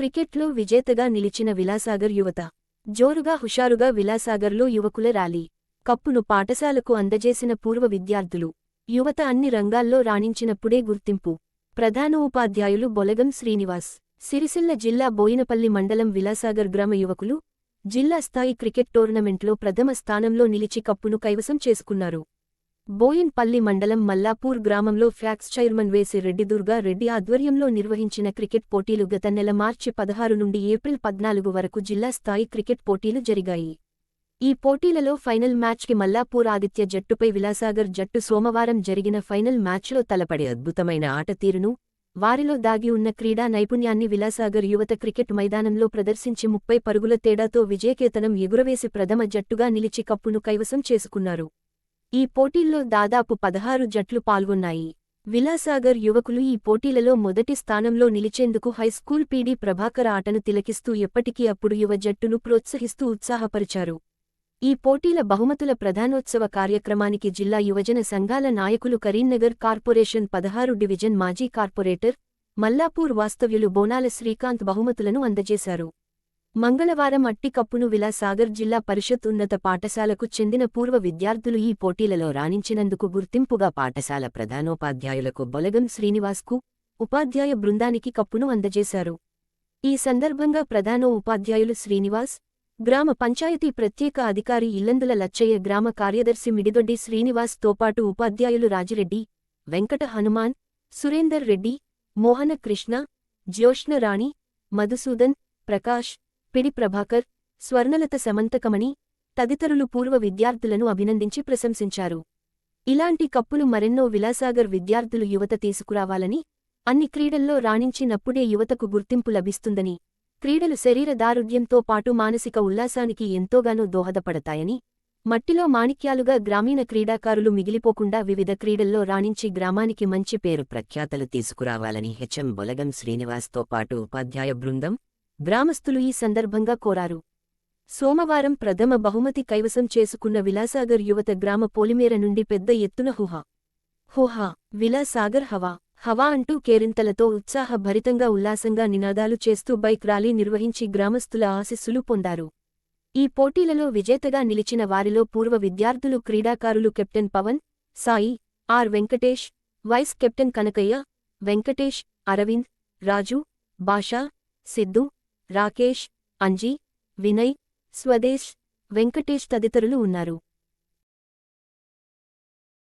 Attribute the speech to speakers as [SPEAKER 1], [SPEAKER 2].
[SPEAKER 1] క్రికెట్లో విజేతగా నిలిచిన విలాసాగర్ యువత జోరుగా హుషారుగా విలాసాగర్లో యువకుల ర్యాలీ కప్పును పాఠశాలకు అందజేసిన పూర్వ విద్యార్థులు యువత అన్ని రంగాల్లో రాణించినప్పుడే గుర్తింపు ప్రధానోపాధ్యాయులు బొలగం శ్రీనివాస్ సిరిసిల్ల జిల్లా బోయినపల్లి మండలం విలాసాగర్ గ్రామ యువకులు జిల్లా స్థాయి క్రికెట్ టోర్నమెంట్లో ప్రథమ స్థానంలో నిలిచి కప్పును కైవసం చేసుకున్నారు. బోయిన్పల్లి మండలం మల్లాపూర్ గ్రామంలో ఫ్యాక్స్ చైర్మన్ వేసి రెడ్డి దుర్గా రెడ్డి ఆధ్వర్యంలో నిర్వహించిన క్రికెట్ పోటీలు గత నెల మార్చి 16 నుండి ఏప్రిల్ 14 వరకు జిల్లా స్థాయి క్రికెట్ పోటీలు జరిగాయి. ఈ పోటీలలో ఫైనల్ మ్యాచ్కి మల్లాపూర్ ఆదిత్య జట్టుపై విలాసాగర్ జట్టు సోమవారం జరిగిన ఫైనల్ మ్యాచ్లో తలపడే అద్భుతమైన ఆట తీరును, వారిలో దాగి ఉన్న క్రీడా నైపుణ్యాన్ని విలాసాగర్ యువత క్రికెట్ మైదానంలో ప్రదర్శించి 30 పరుగుల తేడాతో విజయకేతనం ఎగురవేసి ప్రథమ జట్టుగా నిలిచి కప్పును కైవసం చేసుకున్నారు. ఈ పోటీల్లో దాదాపు 16 జట్లు పాల్గొన్నాయి. విలాసాగర్ యువకులు ఈ పోటీలలో మొదటి స్థానంలో నిలిచేందుకు హైస్కూల్ పీడీ ప్రభాకర్ ఆటను తిలకిస్తూ ఎప్పటికీ అప్పుడు యువ జట్టును ప్రోత్సహిస్తూ ఉత్సాహపరిచారు. ఈ పోటీల బహుమతుల ప్రధానోత్సవ కార్యక్రమానికి జిల్లా యువజన సంఘాల నాయకులు కరీంనగర్ కార్పొరేషన్ 16 డివిజన్ మాజీ కార్పొరేటర్ మల్లాపూర్ వాస్తవ్యులు బోనాల శ్రీకాంత్ బహుమతులను అందజేశారు. మంగళవారం అట్టి కప్పును విలాసాగర్ జిల్లా పరిషత్ ఉన్నత పాఠశాలకు చెందిన పూర్వ విద్యార్థులు ఈ పోటీలలో రాణించినందుకు గుర్తింపుగా పాఠశాల ప్రధానోపాధ్యాయులకు బొలగం శ్రీనివాస్కు, ఉపాధ్యాయ బృందానికి కప్పును అందజేశారు. ఈ సందర్భంగా ప్రధానోపాధ్యాయులు శ్రీనివాస్, గ్రామ పంచాయతీ ప్రత్యేక అధికారి ఇల్లందుల లచ్చయ్య, గ్రామ కార్యదర్శి మిడిదొడ్డి శ్రీనివాస్ తోపాటు ఉపాధ్యాయులు రాజిరెడ్డి, వెంకట హనుమాన్, సురేందర్ రెడ్డి, మోహన కృష్ణ, జ్యోష్ణ రాణి, మధుసూదన్, ప్రకాష్, పిడి ప్రభాకర్, స్వర్ణలత సమంతకమణి తదితరులు పూర్వ విద్యార్థులను అభినందించి ప్రశంసించారు. ఇలాంటి కప్పులు మరెన్నో విలాసాగర్ విద్యార్థులు యువత తీసుకురావాలని, అన్ని క్రీడల్లో రాణించినప్పుడే యువతకు గుర్తింపు లభిస్తుందని, క్రీడలు శరీర దారుఢ్యంతో పాటు మానసిక ఉల్లాసానికి ఎంతోగానో దోహదపడతాయని, మట్టిలో మాణిక్యాలుగా గ్రామీణ క్రీడాకారులు మిగిలిపోకుండా వివిధ క్రీడల్లో రాణించి గ్రామానికి మంచి పేరు ప్రఖ్యాతలు తీసుకురావాలని హెచ్ఎం బొలగం శ్రీనివాస్తో పాటు ఉపాధ్యాయ బృందం, గ్రామస్తులు ఈ సందర్భంగా కోరారు. సోమవారం ప్రథమ బహుమతి కైవసం చేసుకున్న విలాసాగర్ యువత గ్రామ పోలిమేర నుండి పెద్ద ఎత్తున హుహా విలాసాగర్ హవా హవా అంటూ కేరింతలతో ఉత్సాహభరితంగా ఉల్లాసంగా నినాదాలు చేస్తూ బైక్ ర్యాలీ నిర్వహించి గ్రామస్తుల ఆశీస్సులు పొందారు. ఈ పోటీలలో విజేతగా నిలిచిన వారిలో పూర్వ విద్యార్థులు క్రీడాకారులు captain Pavan, Sai, R Venkatesh, vice captain Kanakayya, Venkatesh, Aravind, Raju, Basha, Siddhu, Rakesh, Anji, Vinay, Swadesh, Venkatesh తదితరులు ఉన్నారు.